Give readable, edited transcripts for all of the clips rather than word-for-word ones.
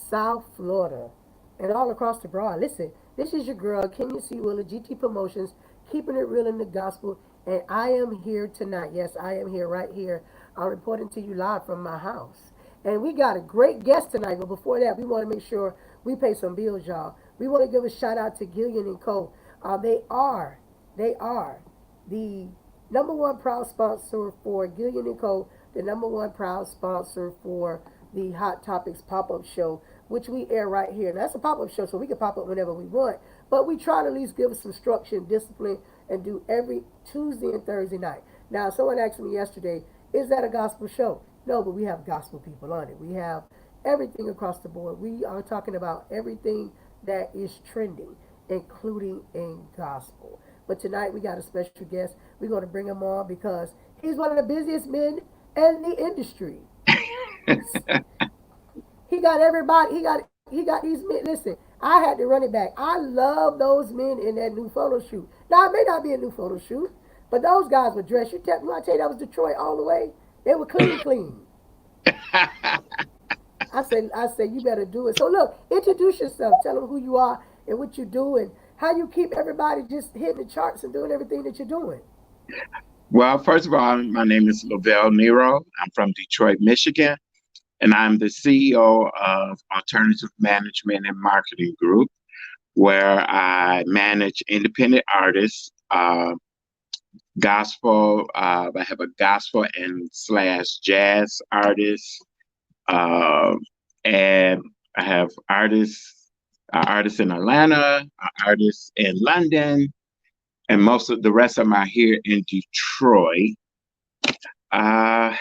South Florida, and all across the broad. Listen, this is your girl, Kenya C. Willer, GT Promotions, keeping it real in the gospel. And I am here tonight. Yes, I am here, right here. I'm reporting to you live from my house. And we got a great guest tonight. But before that, we want to make sure we pay some bills, y'all. We want to give a shout out to Gillian and Co. They are the number one proud sponsor for Gillian and Co., the number one proud sponsor for the Hot Topics pop-up show, which we air right here. Now, that's a pop-up show, so we can pop up whenever we want, but we try to at least give some structure and discipline and do every Tuesday and Thursday night. Now, someone asked me yesterday, is that a gospel show? No, but we have gospel people on it. We have everything across the board. We are talking about everything that is trending, including in gospel. But tonight we got a special guest. We're going to bring him on because he's one of the busiest men in the industry. He got everybody. He got these men. Listen, I had to run it back. I love those men in that new photo shoot. Now it may not be a new photo shoot, but those guys were dressed. I tell you that was Detroit all the way. They were clean, clean. I said, you better do it. So look, introduce yourself. Tell them who you are and what you do and how you keep everybody just hitting the charts and doing everything that you're doing. Well, first of all, my name is LaVell Nero. I'm from Detroit, Michigan, and I'm the CEO of Alternative Management and Marketing Group, where I manage independent artists, gospel. I have a gospel and slash jazz artist, uh, and I have artists in Atlanta, artists in London, and most of the rest of them are here in Detroit. Uh,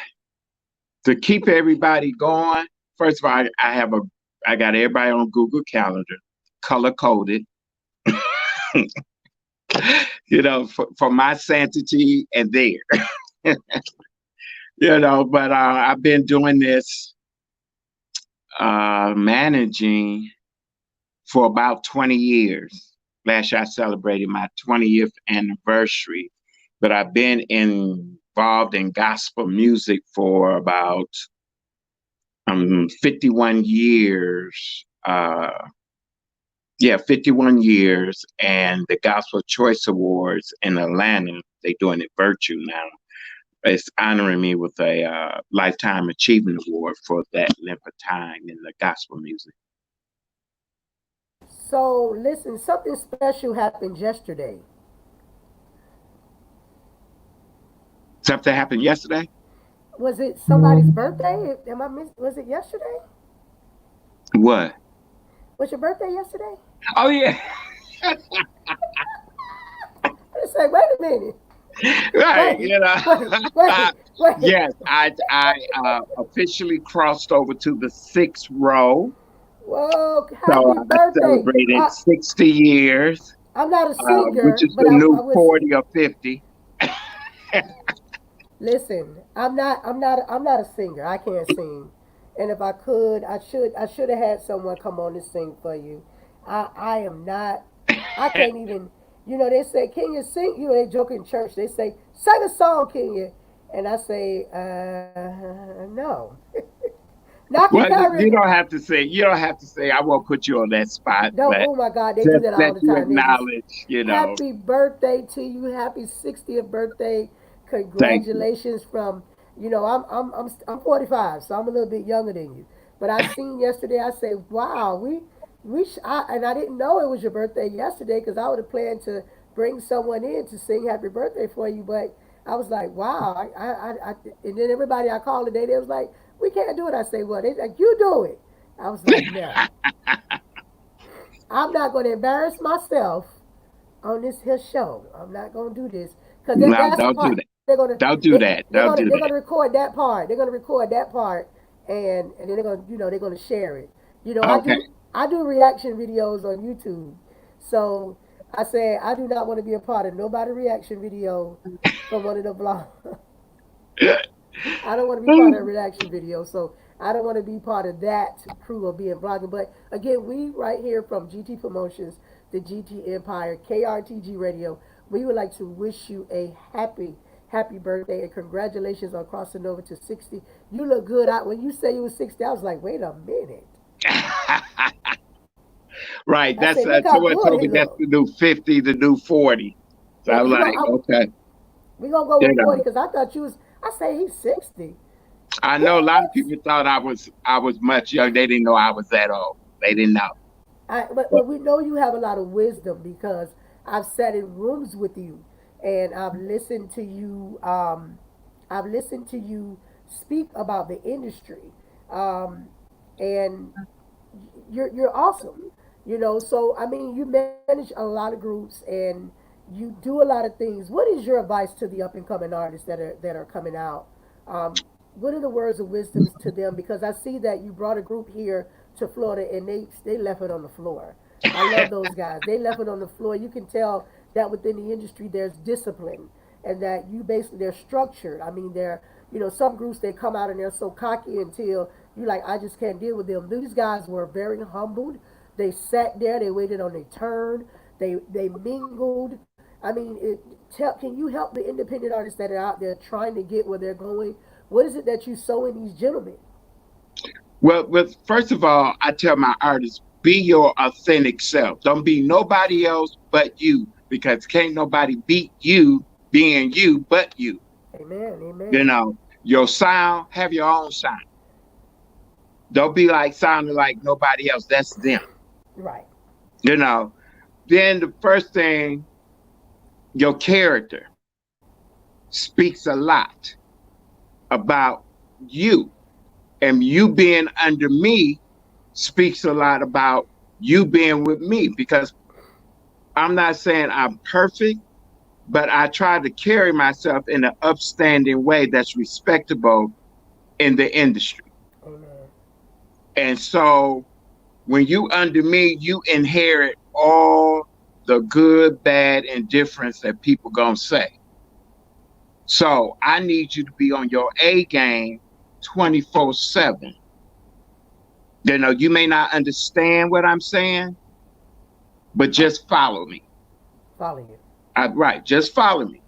to keep everybody going, first of all, I got everybody on Google Calendar, color coded, for my sanity and there. But I've been doing this managing for about 20 years. Last year I celebrated my 20th anniversary, but I've been involved in gospel music for about 51 years. 51 years, and the Gospel Choice Awards in Atlanta, they're doing it virtual now. It's honoring me with a Lifetime Achievement Award for that length of time in the gospel music. So listen, something special happened yesterday. Something happened yesterday? Was it somebody's birthday? Am I Was it yesterday? What? Was your birthday yesterday? Oh, yeah. I just say, wait a minute. Right, Wait, wait, wait. Yes, I officially crossed over to the sixth row. Whoa, So happy I birthday. celebrated 60 years, I'm not a which singer, is but the I new was 40 or 50. listen, I'm not a singer. I can't sing. And if I could, I should have had someone come on and sing for you. I am not I can't even they say, can you sing? They joke in church. They say, sing a song, can you? And I say, no. Now I can Well, carry you don't have to say. You don't have to say. I won't put you on that spot, don't but oh my God, they do just that all let the you time. They just acknowledge. happy birthday to you. Happy 60th birthday. Thank you. Congratulations from I'm 45, so I'm a little bit younger than you. But I seen yesterday. I say, wow, and I didn't know it was your birthday yesterday because I would have planned to bring someone in to sing happy birthday for you. But I was like, wow. And then everybody I called today, they was like, we can't do it. I say, well, they like, you do it. I was like, no, I'm not going to embarrass myself on this here show. I'm not going to do this because No, that's the don't do part that. they're going to Don't do that. they're Don't going to do they're going that. to record that part. They're going to record that part, and then they're going to share it. I Okay. do reaction videos on YouTube, so I said I do not want to be a part of nobody reaction video from one of the vlogs. I don't want to be part of a reaction video, so I don't want to be part of that crew of being vlogging. But again, we right here from GT Promotions, the GT Empire, KRTG Radio, we would like to wish you a happy birthday and congratulations on crossing over to 60. You look good. When you say you were 60, I was like, wait a minute. Right. I That's said, look how someone good told he me that's looked. the new 50, the new 40. So I was You like, know, okay, we gonna go you with 40 know. because I thought you was. I say he's 60. I know a lot of What? people thought I was much young. They didn't know I was that old. They didn't know. But we know you have a lot of wisdom because I've sat in rooms with you, and I've listened to you. I've listened to you speak about the industry, um, and you're awesome. So I mean, you manage a lot of groups and you do a lot of things. What is your advice to the up and coming artists that are coming out? What are the words of wisdom to them? Because I see that you brought a group here to Florida and they left it on the floor. I love those guys. They left it on the floor. You can tell that within the industry there's discipline and that you basically they're structured. I mean, some groups they come out and they're so cocky until you like I just can't deal with them. These guys were very humbled. They sat there. They waited on their turn. They mingled. I mean, can you help the independent artists that are out there trying to get where they're going? What is it that you sow in these gentlemen? Well, first of all, I tell my artists, be your authentic self. Don't be nobody else but you, because can't nobody beat you being you but you. Amen. You Amen. know, your sound, have your own sound. Don't be like sounding like nobody else. That's them. Right. You know, then the first thing, your character speaks a lot about you. And you being under me speaks a lot about you being with me, because I'm not saying I'm perfect, but I try to carry myself in an upstanding way that's respectable in the industry. Amen. And so when you under me, you inherit all the good, bad, and difference that people gonna say. So I need you to be on your A game 24/7. You may not understand what I'm saying, but just follow me. Follow you. Right, just follow me.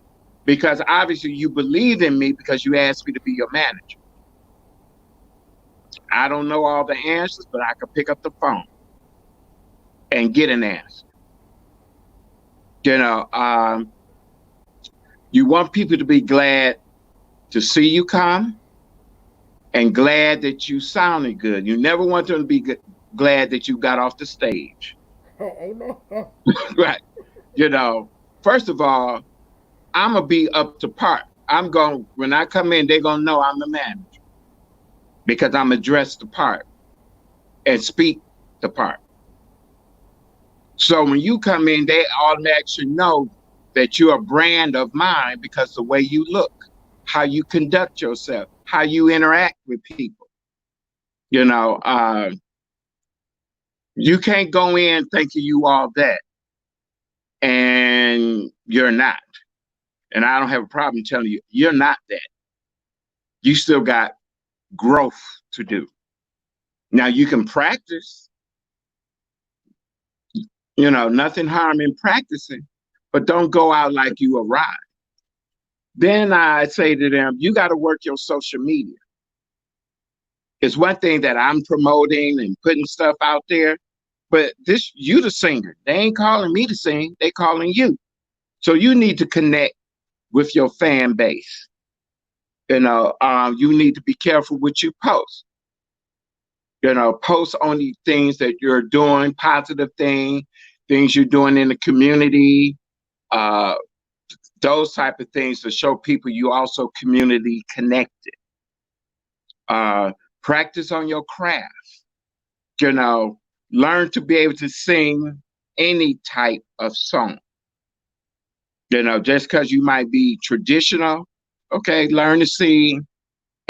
Because obviously you believe in me because you asked me to be your manager. I don't know all the answers, but I can pick up the phone and get an answer. You know, um, you want people to be glad to see you come and glad that you sounded good. You never want them to be glad that you got off the stage. Amen. Right. You know, first of all, I'm gonna be up to par. I'm going when I come in, they're gonna know I'm the manager because I'm gonna dress the part and speak the part. So when you come in, they automatically know that you're a brand of mine because the way you look, how you conduct yourself, how you interact with people. You know, you can't go in thinking you all that and you're not. And I don't have a problem telling you, you're not that. You still got growth to do. Now you can practice, nothing harm in practicing, but don't go out like you arrived. Then I say to them, you got to work your social media. It's one thing that I'm promoting and putting stuff out there, but you the singer. They ain't calling me to sing, they calling you. So you need to connect with your fan base. You need to be careful what you post. Post only things that you're doing, positive things you're doing in the community, uh, those type of things to show people you also community connected. Uh, Practice on your craft. You know, Learn to be able to sing any type of song. Just because you might be traditional, okay, learn to sing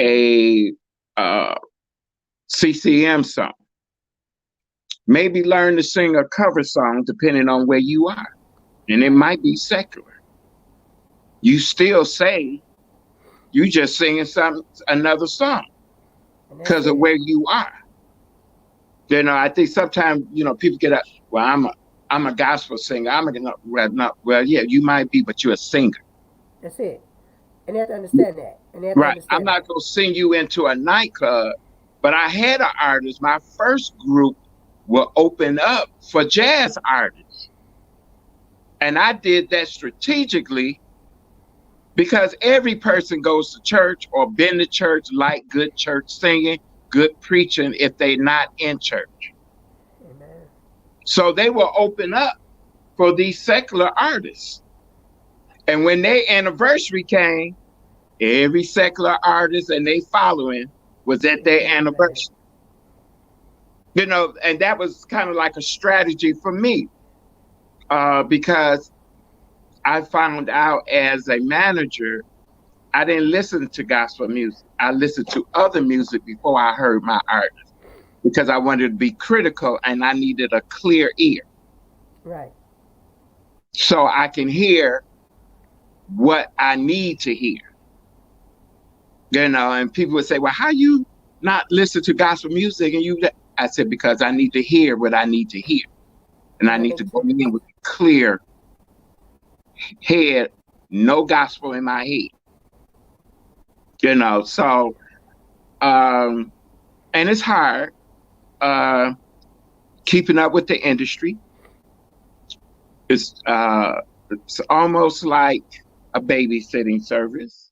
a uh, CCM song. Maybe learn to sing a cover song depending on where you are. And it Right. might be secular. You still say you just singing another song And that's because of it. where you are. I think sometimes people get up. Well, I'm a gospel singer. Well, yeah, you might be, but you're a singer, That's it. And they have to understand that. And they have to right? I'm understand not that. gonna sing you into a nightclub, but I had an artist. My first group. will open up for jazz artists. And I did that strategically because every person goes to church or been to church, like good church singing, good preaching if they not in church. Amen. So they will open up for these secular artists. And when their anniversary came, every secular artist and they following was at Is their doing that. anniversary. And that was kind of like a strategy for me, because I found out as a manager, I didn't listen to gospel music. I listened to other music before I heard my artist because I wanted to be critical and I needed a clear ear Right. so I can hear what I need to hear. And people would say, well, how you not listen to gospel music? I said, because I need to hear what I need to hear. And I need to go Intent. in with a clear head, no gospel in my head. So, um, and it's hard, uh, keeping up with the industry. It's almost like a babysitting service.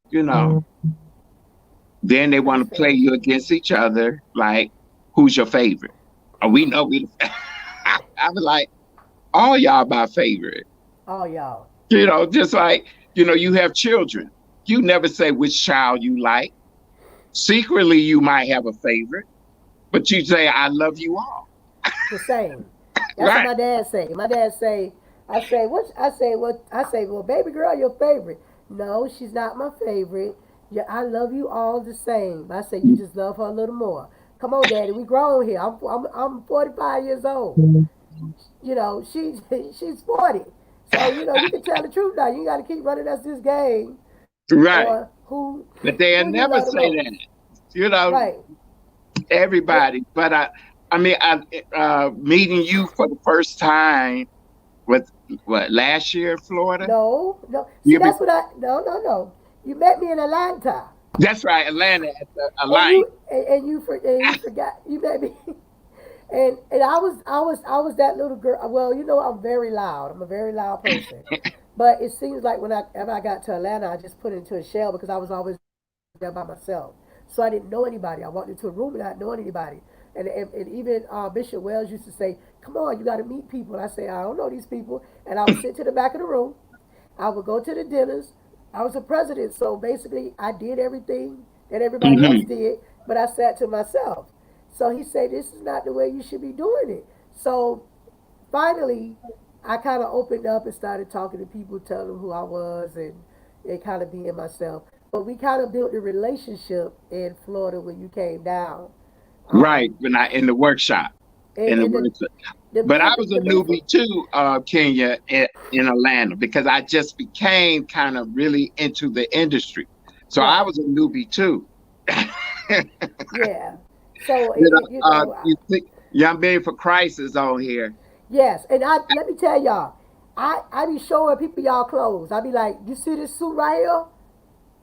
Then they want to play Understand. you against each other, like, who's your favorite? Oh, we know we. I was like, all y'all my favorite. All y'all. Just like, you have children. You never say which child you like. Secretly, you might have a favorite, but you say, I love you all. The same. That's what Right. my dad say. My dad say, I say, what? I say, what? I say, well, baby girl, your favorite. No, she's not my favorite. Yeah, I love you all the same. I say, you just love her a little more. Come on, daddy, we grown here. I'm 45 years old. She's 40. So, you can tell the truth now. You got to keep running us this game Right. or But who they'll you never love the say most. that. You know, Right. It, everybody. But meeting you for the first time with what last year in Florida. no, no. See, You be that's what no, no, no. You met me in Atlanta. That's right, Atlanta at the and Alliance. you and you forgot you made me and I was that little girl. Well, I'm very loud. I'm a very loud person. But it seems like whenever I got to Atlanta, I just put into a shell because I was always there by myself. So I didn't know anybody. I walked into a room and not knowing anybody. And even Bishop Wells used to say, "Come on, you got to meet people." And I say, "I don't know these people." And I would sit to the back of the room. I would go to the dinners. I was a president, so basically I did everything that everybody else Hmm. did, but I sat to myself. So he said, "This is not the way you should be doing it." So finally, I kind of opened up and started talking to people, telling them who I was, and kind of being myself. But we kind of built a relationship in Florida when you came down. Right, Um, when I in the workshop. In the and workshop. the But I being was a the being newbie too, Kenya, in Atlanta because I just became kind of really into the industry. So I right, was a newbie too. yeah. So You think Young Man for Christ is on here. yes, and I let me tell y'all, I be showing people y'all clothes. I be like, you see this suit right here?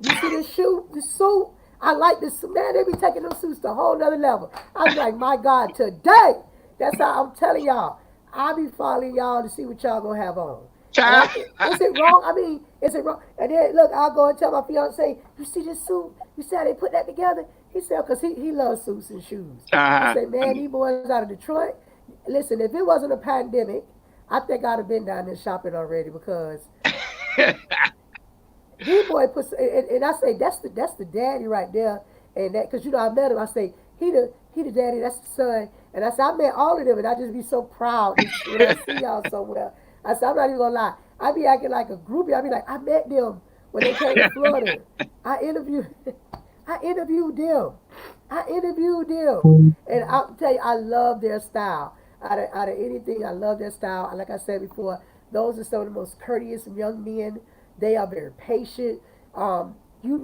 You see this shoe, this suit? I like this suit. Man, they be taking them suits to a whole nother level. I be like, my God, today. That's how I'm telling y'all. I be following y'all to see what y'all gonna have on. And is it wrong? I mean, is it wrong? And then look, I'll go and tell my fiance, you see this suit? You see how they put that together? He said, because he loves suits and shoes. I uh, say, man, these boys out of Detroit. Listen, if it wasn't a pandemic, I think I'd have been down there shopping already because D boy puts and I say that's the daddy right there, and that because I met him. I say he the daddy, that's the son, and I said I met all of them, and I just be so proud when I see y'all somewhere. I said I'm not even gonna lie, I be acting like a groupie. I be like I met them when they came to Florida. I interviewed I interviewed them. I interviewed them, and I'll tell you I love their style. Out of anything, I love their style. Like I said before, those are some of the most courteous young men. They are very patient. You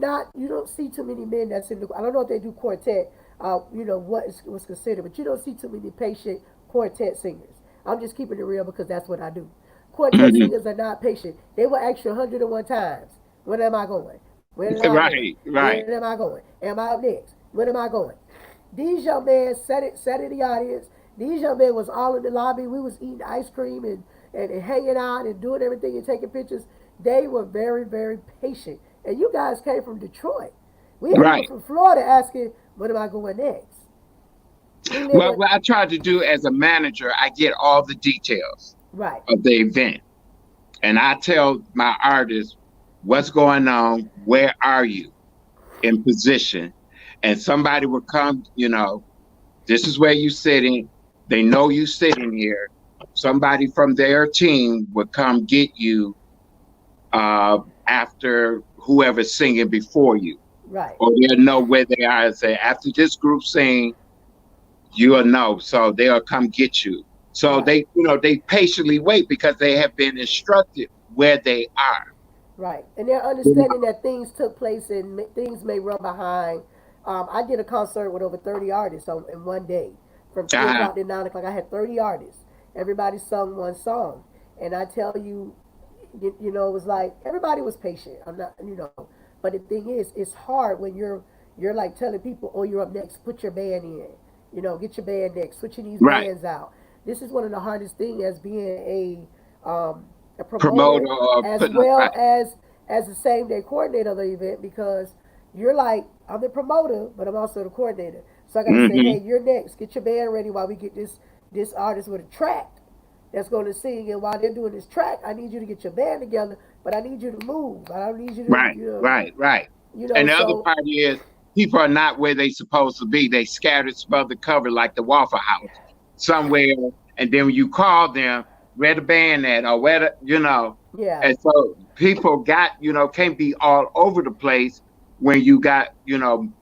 don't see too many men that's in the. I don't know if they do quartet. What was considered, but you don't see too many patient quartet singers. I'm just keeping it real because that's what I do. Quartet mhm. singers are not patient. They will ask you 101 times, when am I going? When am I going? Right, When right. am I going? Am I up next? When am I going? These young men sat in the audience. These young men was all in the lobby. We was eating ice cream and hanging out and doing everything and taking pictures. They were very, very patient. And you guys came from Detroit. We had people Right. from Florida asking, when am I going next? We live Well, in, what I try to do as a manager, I get all the details right, of the event, and I tell my artists what's going on, where are you in position, and somebody will come, this is where you sitting. They know you sitting here. Somebody from their team would come get you after whoever's singing before you, right, or they'll know where they are and say, after this group sing, you'll know. So they'll come get you. So right. they patiently wait because they have been instructed where they are. Right, and they're You understanding know? that things took place and things may run behind. I did a concert with over 30 artists in one day, from three Uh-huh. o'clock to 9 o'clock. I had 30 artists. Everybody sung one song, and I tell you, it was like everybody was patient. I'm not, but the thing is, it's hard when you're like telling people, oh, you're up next, put your band in, get your band next, switching these Right. bands out. This is one of the hardest things as being a Promoter promoter or as putting on well right. as the same day coordinator of the event because you're like I'm the promoter but I'm also the coordinator, so I got to say, Hmm. hey, you're next, get your band ready while we get this artist with a track that's going to sing, and while they're doing this track I need you to get your band together, but I need you to move, I don't need you to Right, right, right. And the other so part is people are not where they supposed to be. They scattered above the cover like the Waffle House somewhere. And then when you call them, where the band at or yeah, and so people can't be all over the place when you got,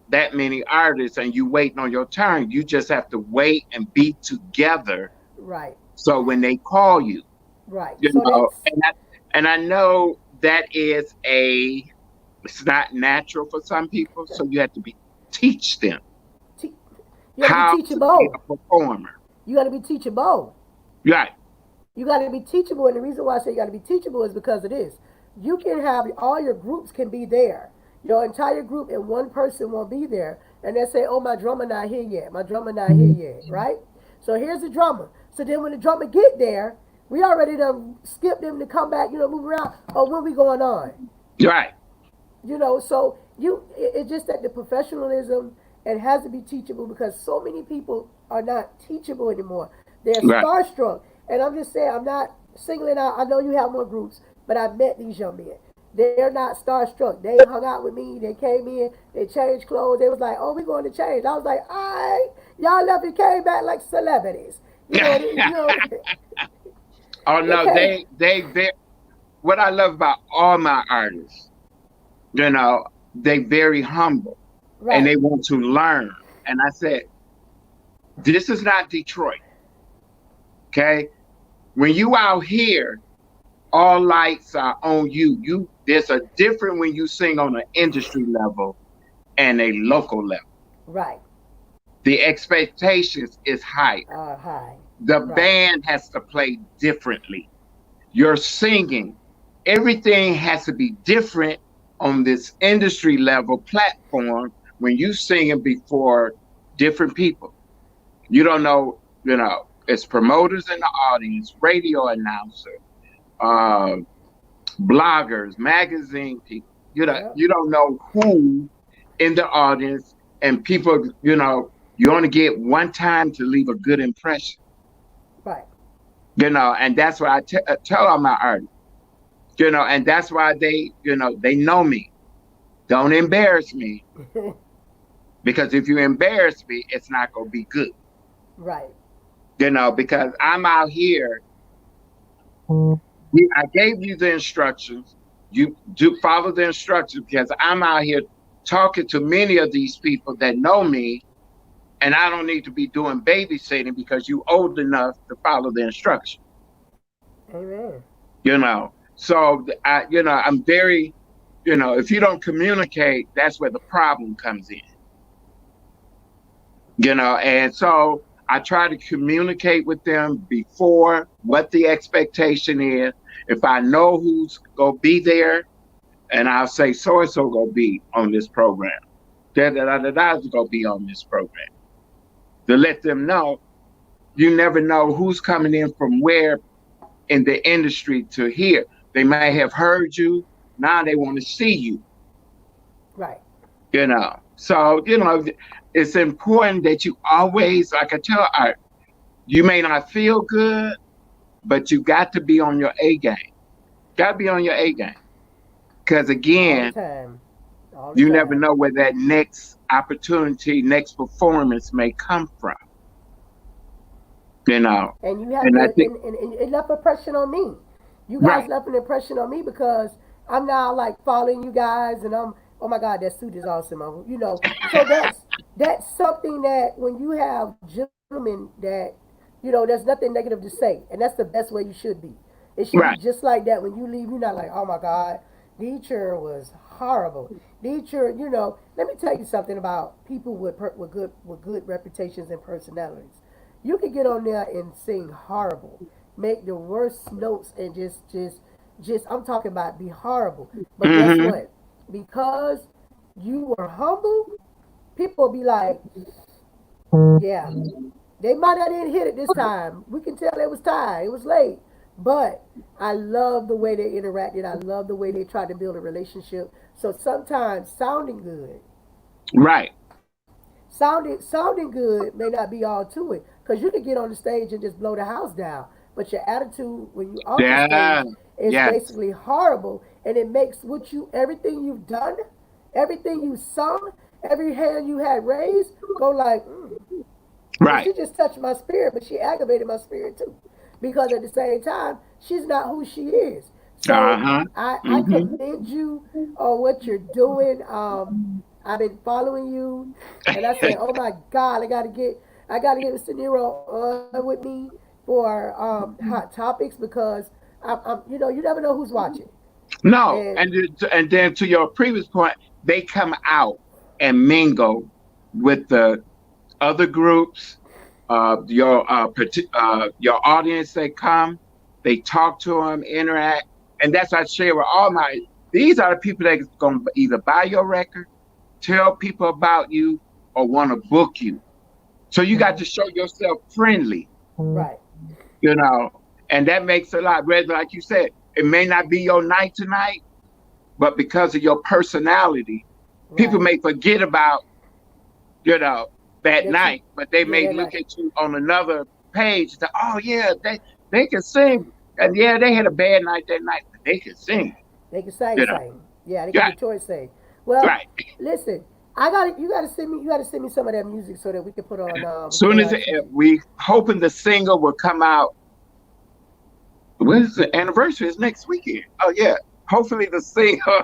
that many artists and you waiting on your turn. You just have to wait and be together. right, So when they call you, right, so that's and I know that is it's not natural for some people, so you have to teach them te- you got to be how to be teachable, a performer. you got to be teachable. Right, You got to be teachable, and the reason why I say you got to be teachable is because of this. You can have all your groups can be there, your entire group, and one person won't be there, and they say, "Oh, my drummer not here yet. My drummer not here yet." Right? So here's the drummer. So then when the drummer get there, we already done skip them to come back, move around. Oh, when we going on? right, So it's just that the professionalism, it has to be teachable because so many people are not teachable anymore. They're right. starstruck, and I'm just saying, I'm not singling out. I know you have more groups, but I've met these young men. They're not starstruck. They hung out with me. They came in. They changed clothes. They was like, "Oh, we going to change." I was like, "All right, y'all left and came back like celebrities." Oh They no, came they what I love about all my artists, you know, they very humble and right, they want to learn. And I said, this is not Detroit, okay? When you out here, all lights are on you. There's a different when you sing on an industry level and a local level. right. The expectations is higher. Hi, The right, band has to play differently. Your singing, everything has to be different on this industry level platform when you singing before different people. You don't know, it's promoters in the audience, radio announcer, uh, bloggers, magazine people. yeah, You don't know who in the audience, and people, you only get one time to leave a good impression. right. And that's what I tell all my artists. And that's why they know me. Don't embarrass me because if you embarrass me, it's not gonna be good. Right, Because I'm out here. I gave you the instructions. You do follow the instructions because I'm out here talking to many of these people that know me, and I don't need to be doing babysitting because you old enough to follow the instructions. amen. So I'm very, if you don't communicate, that's where the problem comes in. And so I try to communicate with them before what the expectation is. If I know who's gonna be there, and I'll say so and so gonna be on this program. Da da da da da is gonna be on this program to let them know, You never know who's coming in from where in the industry to hear. They may have heard you. Now they want to see you, Right. you know. So, it's important that you always, like I tell Art, you may not feel good, but you got to be on your A game. Got to be on your A game. Because All the again, time. All the you never time. know where that next opportunity, next performance may come from, you know. And you have And I to, think, and it left an impression on me. You guys right, left an impression on me because I'm now like following you guys, and I'm, oh my God, that suit is awesome. So that's something that when you have gentlemen that, there's nothing negative to say, and that's the best way you should be. It should be right, just like that. When you leave, you're not like, oh my God, Deacher was horrible. Deacher, let me tell you something about people with good reputations and personalities. You can get on there and sing horrible, make the worst notes, and just I'm talking about be horrible. But guess mm-hmm, what? Because you were humble, people will be like, yeah, they might not didn't hit it this time. We can tell it was tired. It was late. But I love the way they interacted. I love the way they tried to build a relationship. So sometimes sounding good, right, sounding good may not be all to it. Because you can get on the stage and just blow the house down. But your attitude when you off the stage yeah, is yes, basically horrible. And it makes everything you've done, everything you sung, every hand you had raised, go like, well, right, she just touched my spirit, but she aggravated my spirit too. Because at the same time, she's not who she is. So uh-huh, I mm-hmm. commend you on what you're doing. I've been following you, and I said, oh my God, I gotta get Mr. Nero on with me for hot topics because you never know who's watching. No, And and then to your previous point, they come out and mingle with the other groups, your audience. They come, they talk to them, interact, and that's what I share with all my. These are the people that's gonna either buy your record, tell people about you, or want to book you. So you got to show yourself friendly, right, and that makes a lot. Whether, like you said, it may not be your night tonight, but because of your personality, people right, may forget about you know that that you, night, but they yeah, may that look night at you on another page and say, "Oh yeah, they can sing, and yeah, they had a bad night that night, but they can sing." they can sing, You know, sing. Yeah, they can right, Detroit sing. Well, right. listen, you gotta send me some of that music so that we can Soon play as our tribute. we hoping the single will come out. When is the anniversary? Is next weekend. Oh yeah. Hopefully the single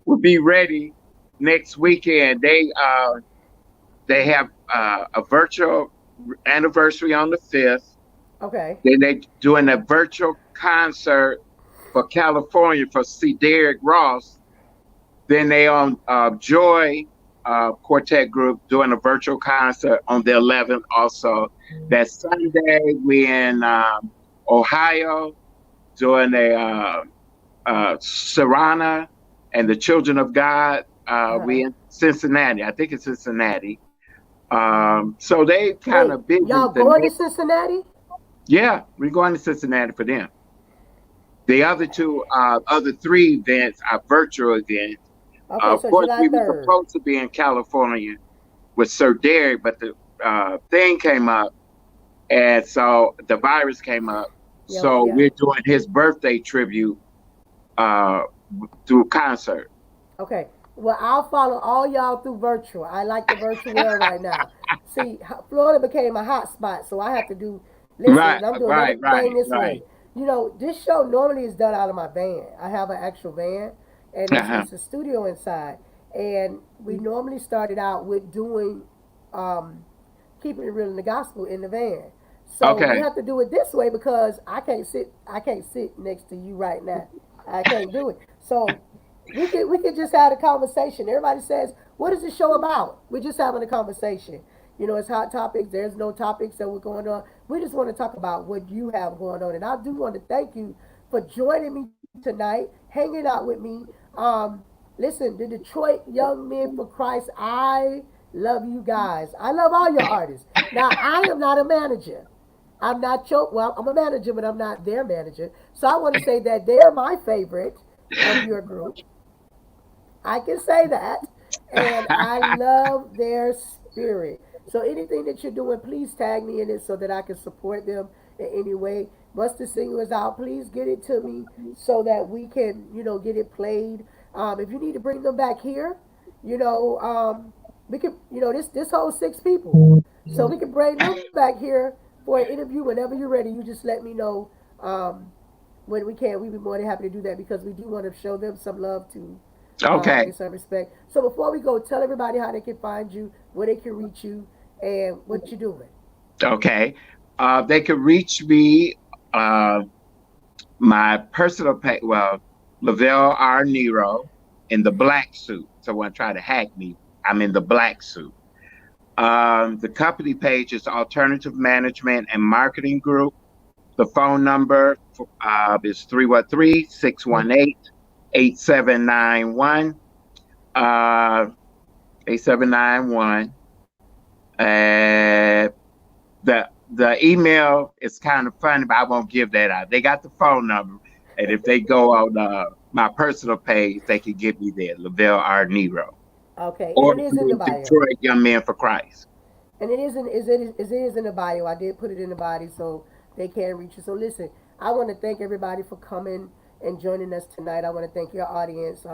will be ready next weekend. They have a virtual anniversary on the 5th. Okay. Then they doing a virtual concert for California for see Derrick Ross. Then they on Joy Quartet Group doing a virtual concert on the 11th. Also, that Sunday we in Ohio doing a Sarana and the Children of God. We Uh-huh. in Cincinnati. I think it's Cincinnati. So they kind Wait, of busy y'all the going to next. Cincinnati? Yeah, we're going to Cincinnati for them. The other two, other three events are virtual events. Okay, Of so course, July we were 3rd. supposed to be in California with Sir Derek, but the thing came up, and so the virus came up. Yeah, So yeah. we're doing his birthday tribute uh, through concert. Okay. Well, I'll follow all y'all through virtual. I like the virtual world right now. See, Florida became a hot spot, so I have to do. Listen, Right, I'm doing right, everything right, this way. right. This show normally is done out of my van. I have an actual van, and it's Uh-huh. it's a studio inside. And we normally started out with doing um, keeping it real in the gospel in the van. So we Okay. have to do it this way because I can't sit next to you right now. I can't do it. So we could just have a conversation. Everybody says, "What is the show about?" We're just having a conversation. It's hot topics. There's no topics that we're going on. We just want to talk about what you have going on. And I do want to thank you for joining me tonight, hanging out with me. Listen, the Detroit Young Men for Christ, I love you guys. I love all your artists. Now, I am not a manager. I'm not your, well, I'm a manager, but I'm not their manager. So I want to say that they're my favorite of your group. I can say that. And I love their spirit. So anything that you're doing, please tag me in it so that I can support them in any way. Once the single is out, please get it to me so that we can, get it played. If you need to bring them back here, you know, we can, this whole 6 people. So we can bring them back here for an interview whenever you're ready. You just let me know when we can. We'd be more than happy to do that because we do want to show them some love too Okay. and some respect. So before we go, tell everybody how they can find you, where they can reach you, and what you're doing. Okay. They can reach me, uh, my personal page, well, LaVell R. Nero in the black suit. Someone try to hack me. I'm in the black suit. The company page is Alternative Management and Marketing Group. The phone number is 313-618-8791. Uh, 8791. Uh, the email is kind of funny, but I won't give that out. They got the phone number, and if they go on my personal page, they can get me there, LaVell R. Nero, Okay, and or it is in the bio. Detroit Young Men for Christ. And it is in the bio. I did put it in the body so they can reach you. So listen, I want to thank everybody for coming and joining us tonight. I want to thank your audience,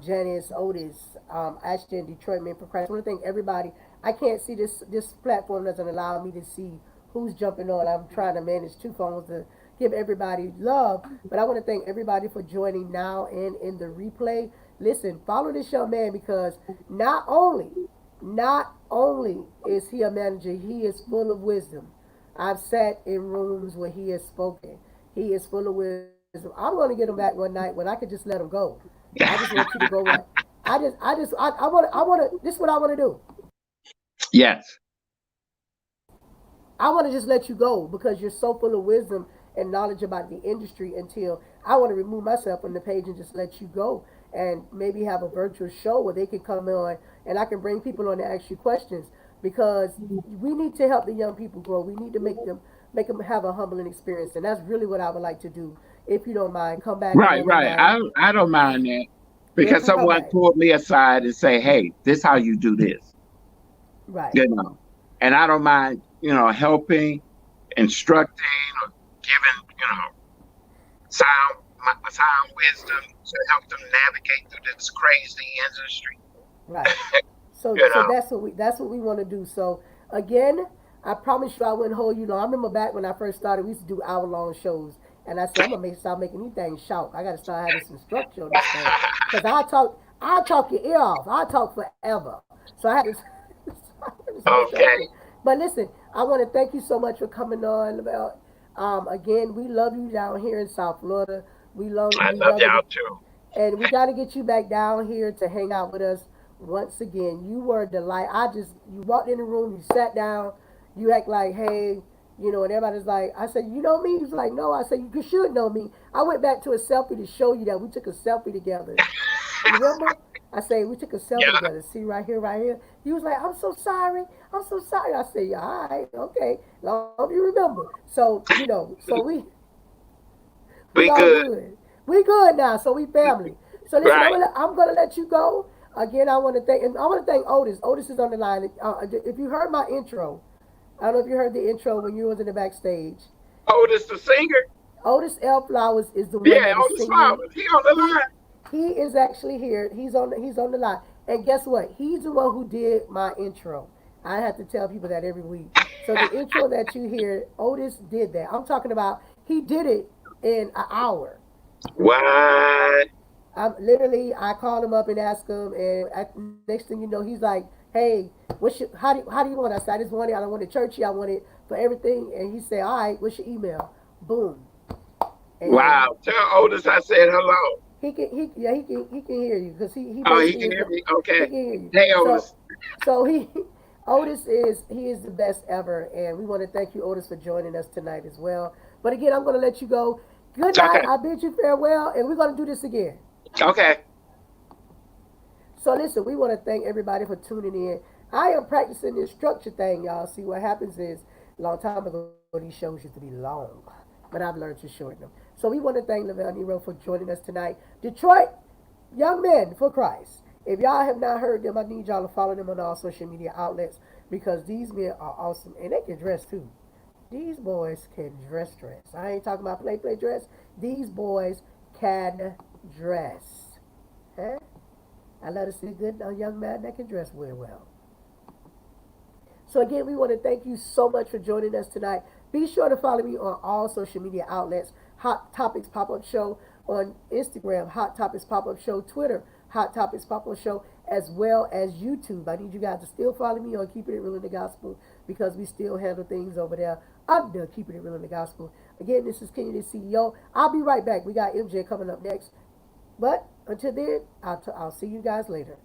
Janice, Otis, Ashton, Detroit Men for Christ. I want to thank everybody. I can't see this platform doesn't allow me to see who's jumping on. I'm trying to manage 2 phones to give everybody love. But I want to thank everybody for joining now and in the replay. Listen, follow this young man because not only is he a manager, he is full of wisdom. I've sat in rooms where he has spoken. He is full of wisdom. I'm going to get him back one night when I could just let him go. I just want you to go right. This is what I want to do. Yes. I want to just let you go because you're so full of wisdom and knowledge about the industry until I want to remove myself from the page and just let you go and maybe have a virtual show where they can come on and I can bring people on to ask you questions because we need to help the young people grow. We need to make them have a humbling experience and that's really what I would like to do. If you don't mind, come back Right, another right. night. I don't mind that Yeah, because come back. someone pulled me aside and say, "Hey, this how you do this," Right. you know. And I don't mind, helping, instructing, or giving, sound wisdom to help them navigate through this crazy industry. Right. So You so know. that's what we want to do. So again, I promise you I wouldn't hold you long. I remember back when I first started, we used to do hour-long shows, and I said I'm gonna start making these things shout. I got to start having some structure on this thing, cause I talk your ear off. I talk forever. So I had to some structure. Okay. But listen, I want to thank you so much for coming on. Again, we love you down here in South Florida. I We love love y'all it. too. And we got to get you back down here to hang out with us once again. You were a delight. You walked in the room, you sat down, you act like, hey, and everybody's like, I said, you know me? He's like, no. I said, you should know me. I went back to a selfie to show you that we took a selfie together. You remember? I say, we took a selfie Yeah. together. See right here, right here. He was like, I'm so sorry. I'm so sorry. I said, yeah, all right, okay. Long as you remember. So, we We all good. good. We good now, so we family. So listen, Right. I'm gonna let you go. Again, I want to thank Otis. Otis is on the line. If you heard my intro, I don't know if you heard the intro when you was in the backstage. Otis the singer. Otis L. Flowers is the one Yeah, that is Otis singing. Flowers. He on the He line. he is actually here. He's on the line. And guess what? He's the one who did my intro. I have to tell people that every week. So the intro that you hear, Otis did that. I'm talking about he did it in an hour. What? I called him up and asked him, and next thing you know, he's like, "Hey, how do you want?" I said, "I just want it. I don't want it churchy. I want it for everything." And he said, "All right, what's your email?" Boom, and Wow. Tell Otis I said hello. he can hear you because he Oh, he basically can is hear the me. he Okay. can hear you. Hey, So Otis. so he Otis is the best ever, and we want to thank you, Otis, for joining us tonight as well. But again, I'm going to let you go. Good night. Okay. I bid you farewell, and we're going to do this again. Okay. So listen, we want to thank everybody for tuning in. I am practicing this structure thing, y'all. See what happens is a long time ago these shows used to be long, but I've learned to shorten them. So we want to thank LaVell Nero for joining us tonight. Detroit Young Men for Christ. If y'all have not heard them, I need y'all to follow them on all social media outlets because these men are awesome and they can dress too. These boys can dress. I ain't talking about play dress. These boys can dress. Huh? I love to see a good young man that can dress very well. So again, we want to thank you so much for joining us tonight. Be sure to follow me on all social media outlets. Hot Topics Pop-Up Show on Instagram, Hot Topics Pop-Up Show, Twitter, Hot Topics Pop-Up Show, as well as YouTube. I need you guys to still follow me on Keeping It Real in the Gospel because we still handle things over there under Keeping It Real in the Gospel. Again, this is Kenny the CEO. I'll be right back. We got MJ coming up next. But until then, I'll see you guys later.